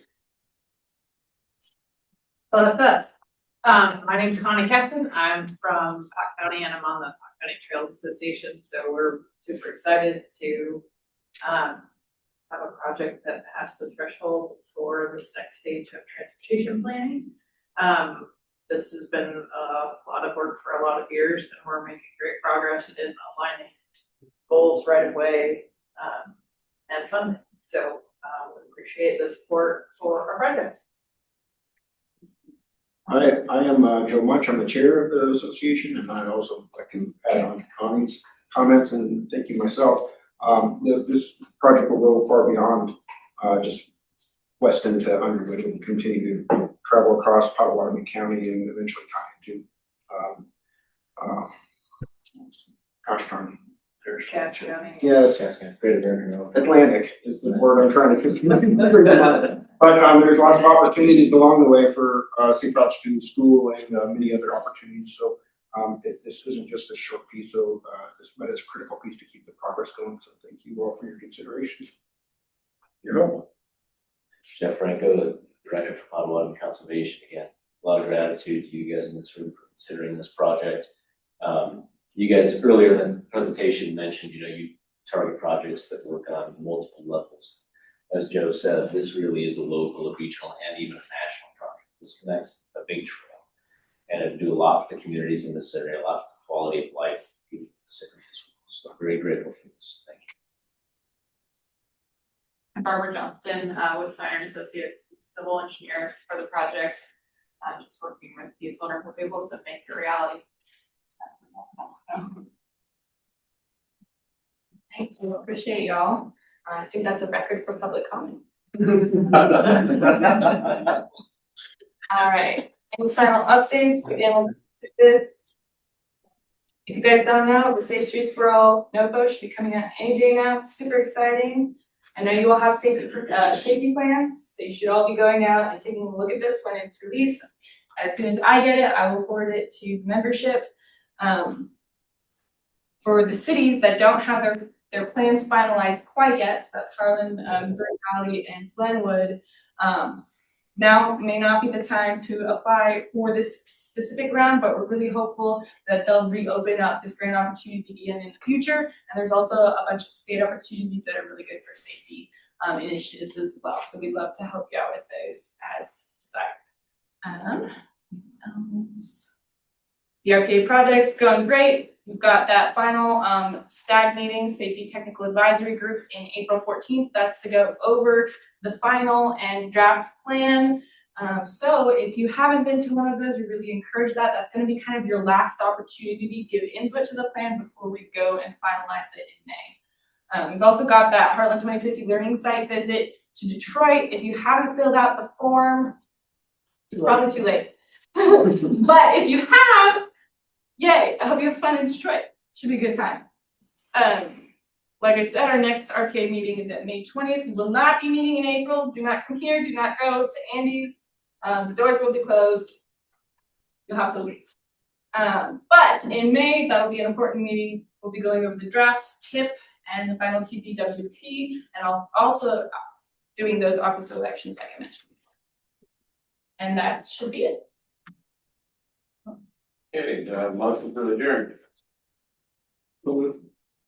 Well, it does. My name is Connie Kesson. I'm from Pot County and I'm on the Pot County Trails Association. So we're super excited to have a project that passed the threshold for this next stage of transportation planning. This has been a lot of work for a lot of years, and we're making great progress in aligning goals right away and funding. So we appreciate the support for our project. I am Joe Munch. I'm the chair of the association, and I also I can add on to Connie's comments and thank you myself. This project will go far beyond just Weston to Underwood and continue to travel across Pottawattamie County and eventually tie into, gosh darn. there's- Cass County. Yes, Great American. Atlantic is the word I'm trying to. But there's lots of opportunities along the way for St. Cloud Student School and many other opportunities. So this isn't just a short piece, so but it's a critical piece to keep the progress going. So thank you all for your consideration. You're welcome. Jeff Franco, the Director for Pottawattamie Conservation, again, a lot of gratitude to you guys in this room for considering this project. You guys earlier in the presentation mentioned, you target projects that work on multiple levels. As Joe said, this really is a local, a regional, and even a national project. This connects a big trail, and it do a lot for the communities in this area, a lot for the quality of life of people in this area as well. So I'm very grateful for this. Thank you. I'm Barbara Johnston with Steiner Associates, civil engineer for the project. Just working with these wonderful people to make it a reality. Thank you, appreciate y'all. I think that's a record for public comment. All right, any final updates? Again, to this. If you guys don't know, the Safe Streets for All NOFO should be coming out any day now. Super exciting. I know you all have safety plans, so you should all be going out and taking a look at this when it's released. As soon as I get it, I will forward it to membership. For the cities that don't have their plans finalized quite yet, so that's Harlan, Missouri Valley, and Glenwood, now may not be the time to apply for this specific round, but we're really hopeful that they'll reopen up this grant opportunity again in the future. And there's also a bunch of state opportunities that are really good for safety initiatives as well. So we'd love to help you out with those as desired. The RPA project's going great. We've got that final STAG meeting, Safety Technical Advisory Group, in April 14th. That's to go over the final and draft plan. So if you haven't been to one of those, we really encourage that. That's going to be kind of your last opportunity to give input to the plan before we go and finalize it in May. We've also got that Heartland 2050 Learning Site visit to Detroit. If you haven't filled out the form, it's probably too late. But if you have, yay, I hope you have fun in Detroit. Should be a good time. Like I said, our next RPA meeting is at May 20th. We will not be meeting in April. Do not come here. Do not go to Andy's. The doors will be closed. You'll have to leave. But in May, that'll be an important meeting. We'll be going over the draft tip and the final TPWP, and I'll also doing those office elections like I mentioned before. And that should be it. Okay, do I have a motion to adjourn?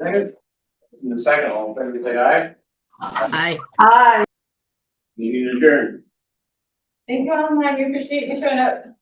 Second. In the second, all in favor, say aye. Aye. Hi. Meeting adjourned. Thank you all, man. We appreciate you showing up.